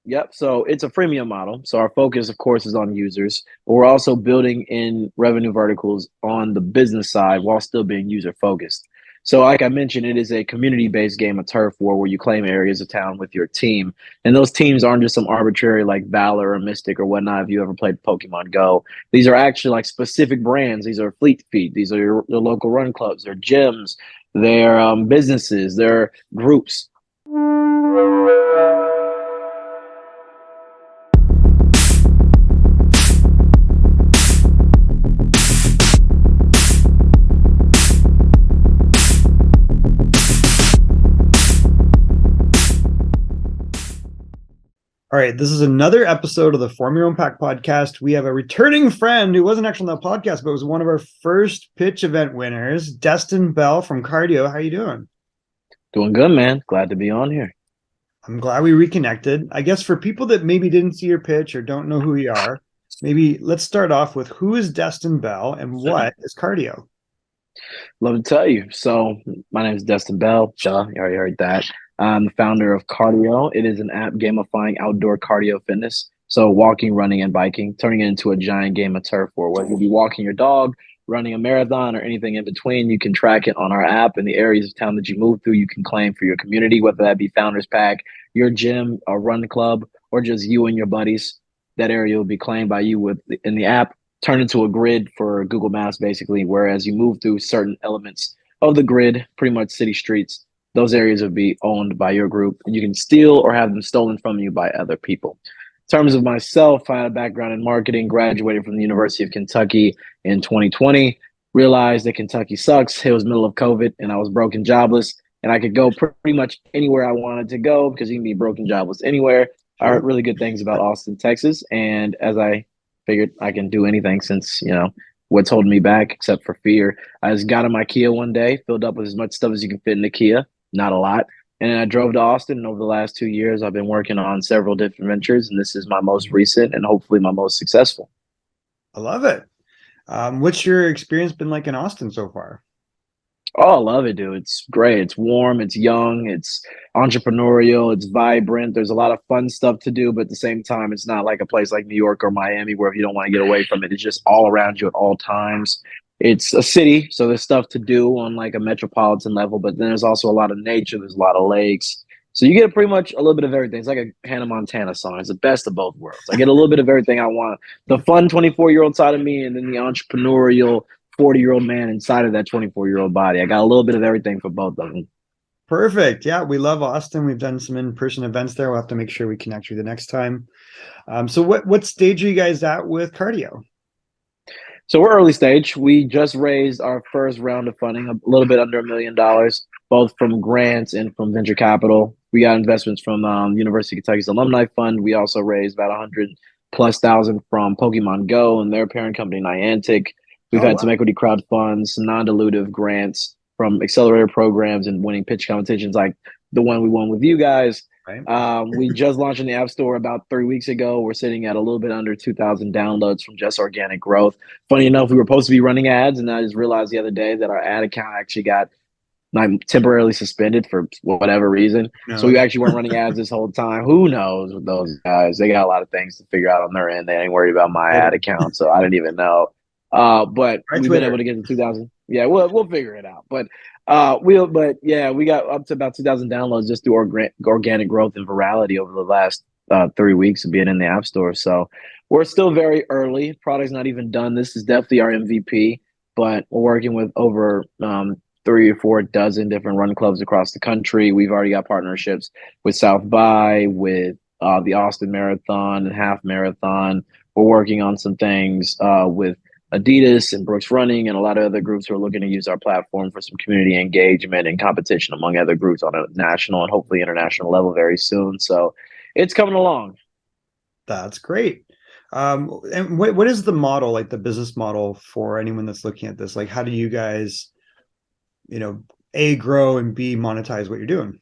Yep. So it's a freemium model. So our focus, of course, is on users, but we're also building in revenue verticals on the business side while still being user focused. So, like I mentioned, it is a community based game of turf war where you claim areas of town with your team. And those teams aren't just some arbitrary like Valor or Mystic or whatnot. If you ever played Pokemon Go, these are actually like specific brands. These are Fleet Feet. These are your local run clubs. They're gyms. They're businesses. They're groups. All right, this is another episode of the Form Your Own Pack podcast. We have a returning friend who wasn't actually on the podcast, but was one of our first pitch event winners, Destin Bell from Cardio. How are you doing? Doing good, man. Glad to be on here. I'm glad we reconnected. I guess for people that maybe didn't see your pitch or don't know who you are, maybe let's start off with who is Destin Bell and what is Cardio? Love to tell you. So, my name is Destin Bell. Duh, you already heard that. I'm the founder of Cardio. It is an app gamifying outdoor cardio fitness. So, walking, running, and biking, turning it into a giant game of turf war. Whether you be walking your dog, running a marathon, or anything in between, you can track it on our app. In the areas of town that you move through, you can claim for your community, whether that be Founders Pack, your gym, a run club, or just you and your buddies. That area will be claimed by you in the app, turn into a grid for Google Maps, basically, whereas you move through certain elements of the grid, pretty much city streets, those areas will be owned by your group, and you can steal or have them stolen from you by other people. In terms of myself, I had a background in marketing, graduated from the University of Kentucky in 2020, realized that Kentucky sucks. It was middle of COVID, and I was broke and jobless, and I could go pretty much anywhere I wanted to go because you can be broke and jobless anywhere. I heard really good things about Austin, Texas, and as I figured I can do anything since, what's holding me back except for fear. I just got in my Kia one day, filled up with as much stuff as you can fit in the Kia, not a lot. And then I drove to Austin. And over the last 2 years, I've been working on several different ventures. And this is my most recent and hopefully my most successful. I love it. What's your experience been like in Austin so far? Oh, I love it, dude. It's great. It's warm. It's young. It's entrepreneurial. It's vibrant. There's a lot of fun stuff to do, but at the same time, it's not like a place like New York or Miami where if you don't want to get away from it, it's just all around you at all times. It's a city, so there's stuff to do on like a metropolitan level, but then there's also a lot of nature. There's a lot of lakes. So you get pretty much a little bit of everything. It's like a Hannah Montana song. It's the best of both worlds. I get a little bit of everything I want. The fun 24-year-old side of me and then the entrepreneurial 40-year-old man inside of that 24-year-old body. I got a little bit of everything for both of them. Perfect. Yeah, we love Austin. We've done some in-person events there. We'll have to make sure we connect you the next time. So what stage are you guys at with Cardio? So we're early stage. We just raised our first round of funding, a little bit under $1 million, both from grants and from venture capital. We got investments from University of Kentucky's Alumni Fund. We also raised about 100,000+ from Pokemon Go and their parent company, Niantic. We've had some equity crowd funds, some non-dilutive grants from accelerator programs and winning pitch competitions like the one we won with you guys. Right. We just launched in the App Store about 3 weeks ago. We're sitting at a little bit under 2,000 downloads from just organic growth. Funny enough, we were supposed to be running ads, and I just realized the other day that our ad account actually got temporarily suspended for whatever reason. No. So we actually weren't running ads this whole time. Who knows with those guys? They got a lot of things to figure out on their end. They ain't worried about my ad account, so I didn't even know. But we've been able to get to 2,000. Yeah, we'll figure it out. But we got up to about 2,000 downloads just through organic growth and virality over the last 3 weeks of being in the App Store. So we're still very early. Product's not even done. This is definitely our MVP, but we're working with over 3 or 4 dozen different run clubs across the country. We've already got partnerships with South by, with the Austin Marathon and Half Marathon. We're working on some things with Adidas and Brooks Running and a lot of other groups who are looking to use our platform for some community engagement and competition among other groups on a national and hopefully international level very soon. So it's coming along. That's great. And what is the model, like the business model for anyone that's looking at this? Like, how do you guys, A, grow and B, monetize what you're doing?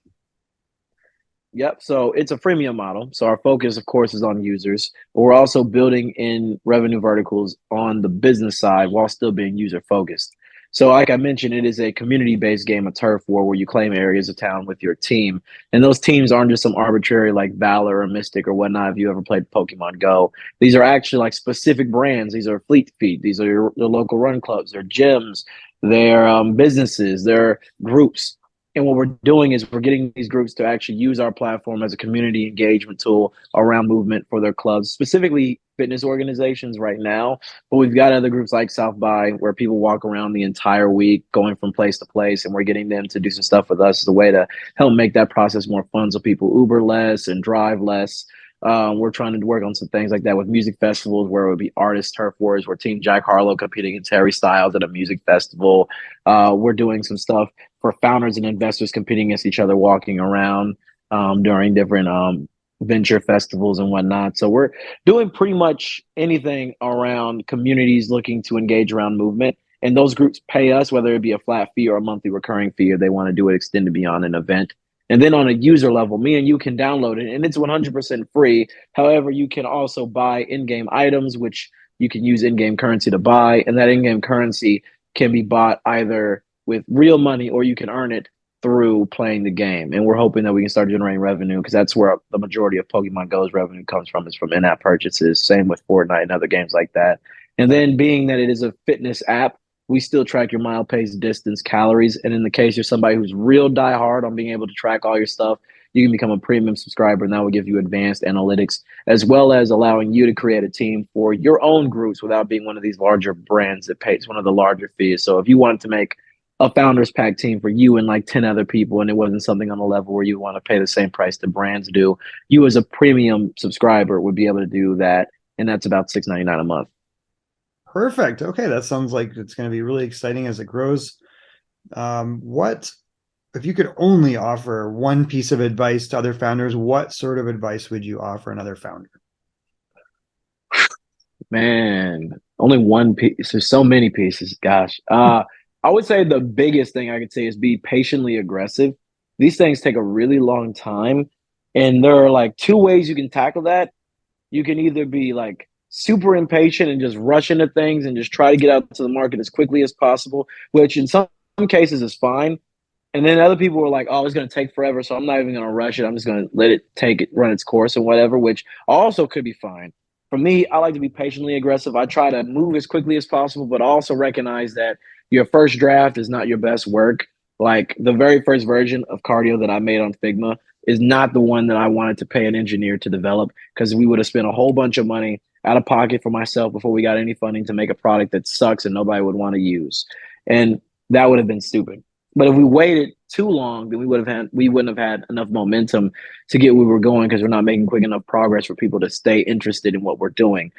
Yep. So it's a freemium model. So our focus, of course, is on users, but we're also building in revenue verticals on the business side while still being user focused. So, like I mentioned, it is a community-based game of turf war where you claim areas of town with your team, and those teams aren't just some arbitrary like Valor or Mystic or whatnot. If you ever played Pokemon Go, these are actually like specific brands. These are Fleet Feet. These are your local run clubs. They're gyms. They're businesses. They're groups. And what we're doing is we're getting these groups to actually use our platform as a community engagement tool around movement for their clubs, specifically fitness organizations right now. But we've got other groups like South by where people walk around the entire week going from place to place, and we're getting them to do some stuff with us as a way to help make that process more fun so people Uber less and drive less. We're trying to work on some things like that with music festivals where it would be artist turf wars, where Team Jack Harlow competing against Harry Styles at a music festival. We're doing some stuff for founders and investors competing against each other, walking around during different venture festivals and whatnot. So we're doing pretty much anything around communities looking to engage around movement. And those groups pay us, whether it be a flat fee or a monthly recurring fee, or they want to do it extended beyond an event. And then on a user level, me and you can download it, and it's 100% free. However, you can also buy in-game items, which you can use in-game currency to buy, and that in-game currency can be bought either with real money or you can earn it through playing the game. And we're hoping that we can start generating revenue because that's where the majority of Pokemon Go's revenue comes from, is from in-app purchases. Same with Fortnite and other games like that. And then being that it is a fitness app, we still track your mile, pace, distance, calories. And in the case you're somebody who's real diehard on being able to track all your stuff, you can become a premium subscriber, and that will give you advanced analytics, as well as allowing you to create a team for your own groups without being one of these larger brands that pays one of the larger fees. So if you want to make a founders pack team for you and like 10 other people, and it wasn't something on the level where you want to pay the same price that brands do, you as a premium subscriber would be able to do that. And that's about $6.99 a month. Perfect. Okay, that sounds like it's going to be really exciting as it grows. What if you could only offer one piece of advice to other founders? What sort of advice would you offer another founder? Man, only one piece. There's so many pieces. Gosh. I would say the biggest thing I could say is be patiently aggressive. These things take a really long time. And there are like two ways you can tackle that. You can either be like super impatient and just rush into things and just try to get out to the market as quickly as possible, which in some cases is fine. And then other people were like, "Oh, it's going to take forever, so I'm not even going to rush it. I'm just going to let it run its course and whatever," which also could be fine. For me, I like to be patiently aggressive. I try to move as quickly as possible, but also recognize that your first draft is not your best work. Like the very first version of Cardio that I made on Figma is not the one that I wanted to pay an engineer to develop, because we would have spent a whole bunch of money out of pocket for myself before we got any funding to make a product that sucks and nobody would want to use. And that would have been stupid. But if we waited too long, then we wouldn't have had enough momentum to get where we're going, because we're not making quick enough progress for people to stay interested in what we're doing.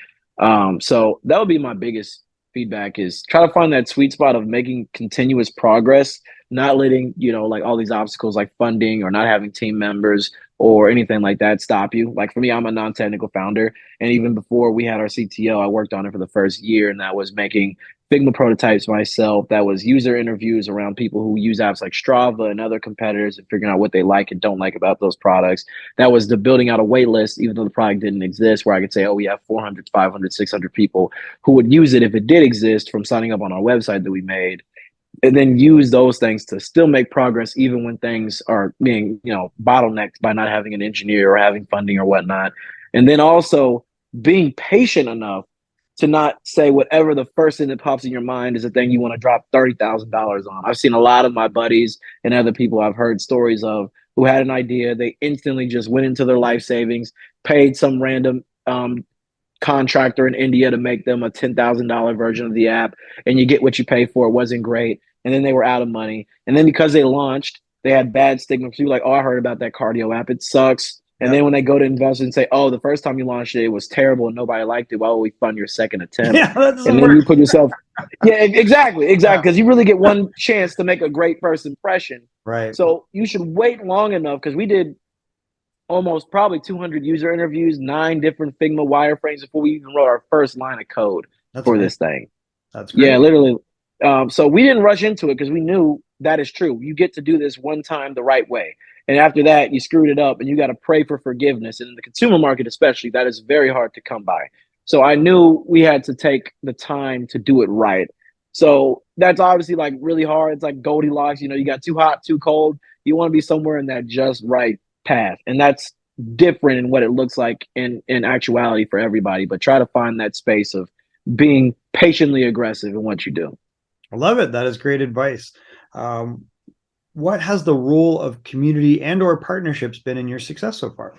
So that would be my biggest feedback, is try to find that sweet spot of making continuous progress, not letting, like all these obstacles like funding or not having team members or anything like that stop you. Like for me, I'm a non-technical founder. And even before we had our CTO, I worked on it for the first year, and that was making Figma prototypes myself. That was user interviews around people who use apps like Strava and other competitors and figuring out what they like and don't like about those products. That was the building out a wait list, even though the product didn't exist, where I could say, oh, we have 400, 500, 600 people who would use it if it did exist from signing up on our website that we made. And then use those things to still make progress, even when things are being, bottlenecked by not having an engineer or having funding or whatnot. And then also being patient enough to not say whatever the first thing that pops in your mind is the thing you want to drop $30,000 on. I've seen a lot of my buddies and other people I've heard stories of who had an idea. They instantly just went into their life savings, paid some random contractor in India to make them a $10,000 version of the app, and you get what you pay for. It wasn't great. And then they were out of money. And then because they launched, they had bad stigma. People like, oh, I heard about that Cardio app. It sucks. And then when they go to investors and say, oh, the first time you launched it, it was terrible and nobody liked it, why would we fund your second attempt? Yeah, that doesn't And then work. you put yourself, yeah, exactly. Because you really get one chance to make a great first impression. Right. So you should wait long enough, because we did almost probably 200 user interviews, 9 different Figma wireframes before we even wrote our first line of code for this thing. That's great. Yeah, literally. So we didn't rush into it because we knew that is true. You get to do this one time the right way. And after that, you screwed it up and you got to pray for forgiveness. And in the consumer market, especially, that is very hard to come by. So I knew we had to take the time to do it right. So that's obviously like really hard. It's like Goldilocks. You know, you got too hot, too cold. You want to be somewhere in that just right path, and that's different in what it looks like in actuality for everybody. But try to find that space of being patiently aggressive in what you do. I love it. That is great advice. Um, what has the role of community and or partnerships been in your success so far?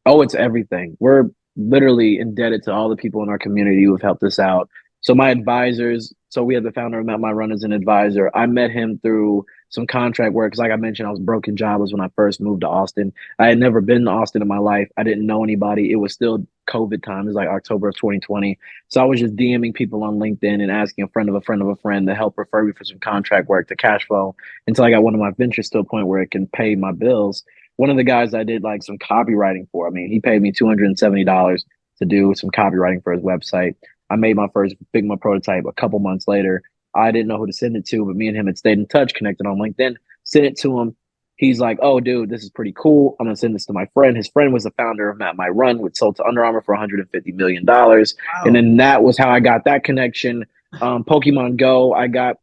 Oh, it's everything. We're literally indebted to all the people in our community who have helped us out. So my advisors, so we had the founder of Met My Run as an advisor. I met him through some contract work because, like I mentioned, I was broken jobless when I first moved to Austin. I had never been to Austin in my life. I didn't know anybody. It was still COVID time. It was like October of 2020. So I was just DMing people on LinkedIn and asking a friend of a friend of a friend to help refer me for some contract work to cash flow until I got one of my ventures to a point where it can pay my bills. One of the guys I did like some copywriting for, I mean, he paid me $270 to do some copywriting for his website. I made my first Figma prototype a couple months later. I didn't know who to send it to, but me and him had stayed in touch, connected on LinkedIn, sent it to him. He's like, "Oh, dude, this is pretty cool. I'm gonna send this to my friend." His friend was the founder of Map My Run, which sold to Under Armour for $150 million. And Wow. then that was how I got that connection. Pokemon Go, I got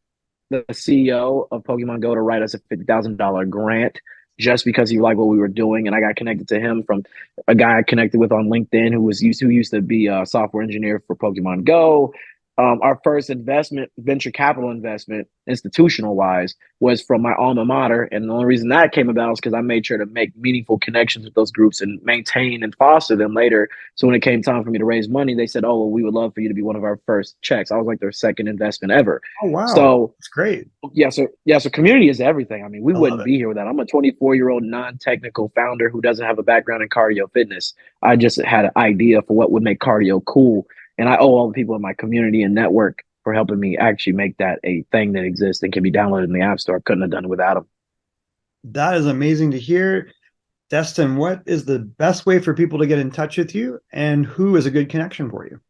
the CEO of Pokemon Go to write us a $50,000 grant just because he liked what we were doing, and I got connected to him from a guy I connected with on LinkedIn who used to be a software engineer for Pokemon Go. Our first investment, venture capital investment, institutional wise, was from my alma mater, and the only reason that came about is because I made sure to make meaningful connections with those groups and maintain and foster them later. So when it came time for me to raise money, they said, "Oh, well, we would love for you to be one of our first checks." I was like their second investment ever. Oh, wow. So That's great. so community is everything. I mean, we I love wouldn't it. be here without. I'm a 24-year-old non-technical founder who doesn't have a background in cardio fitness. I just had an idea for what would make cardio cool, and I owe all the people in my community and network for helping me actually make that a thing that exists and can be downloaded in the App Store. I couldn't have done it without them. That is amazing to hear. Destin, what is the best way for people to get in touch with you and who is a good connection for you?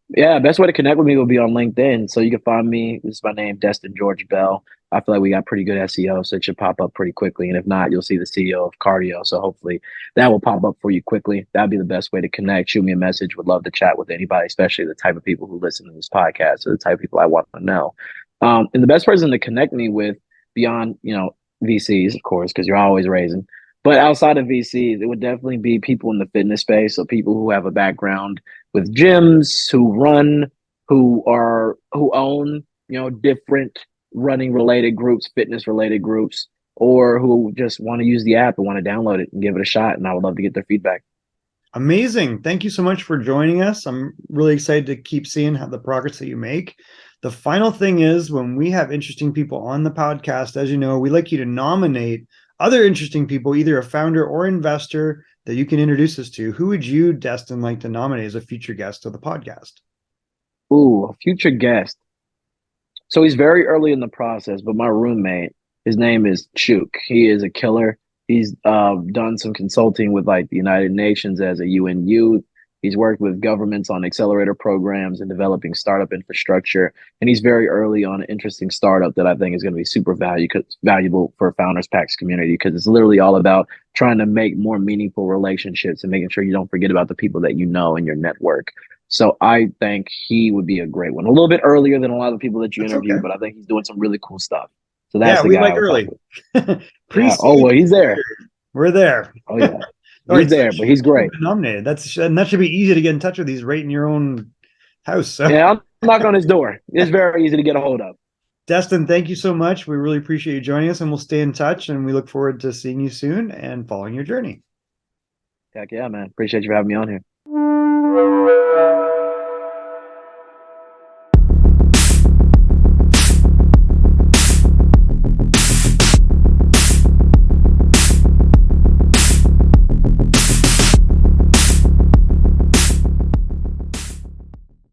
Yeah, best way to connect with me will be on LinkedIn. So you can find me. This is my name, Destin George Bell. I feel like we got pretty good SEO, so it should pop up pretty quickly. And if not, you'll see the CEO of Cardio. So hopefully that will pop up for you quickly. That'd be the best way to connect. Shoot me a message. Would love to chat with anybody, especially the type of people who listen to this podcast or the type of people I want to know. And the best person to connect me with beyond, VCs, of course, because you're always raising. But outside of VCs, it would definitely be people in the fitness space. So people who have a background with gyms, who run, who own, different running related groups, fitness related groups, or who just want to use the app and want to download it and give it a shot. And I would love to get their feedback. Amazing. Thank you so much for joining us. I'm really excited to keep seeing how the progress that you make. The final thing is when we have interesting people on the podcast, as you know, we like you to nominate other interesting people, either a founder or investor that you can introduce us to. Who would you, Destin, like to nominate as a future guest of the podcast? Ooh, a future guest. So he's very early in the process, but my roommate, his name is Chuk. He is a killer. He's done some consulting with like the United Nations as a UN youth. He's worked with governments on accelerator programs and developing startup infrastructure. And he's very early on an interesting startup that I think is going to be super valuable for Founders Packs community because it's literally all about trying to make more meaningful relationships and making sure you don't forget about the people that you know in your network. So I think he would be a great one. A little bit earlier than a lot of the people that you That's interview, okay. but I think he's doing some really cool stuff. So that's Yeah, the we guy like I would talk early. with. Yeah. Oh Pre-seed, well, he's there. we're there. Oh yeah, All he's right, so there, but he's great. nominated. And that should be easy to get in touch with. He's right in your own house. So, Yeah, I'll knock on his door. It's very easy to get a hold of. Destin, thank you so much. We really appreciate you joining us, and we'll stay in touch. And we look forward to seeing you soon and following your journey. Heck yeah, man. Appreciate you for having me on here.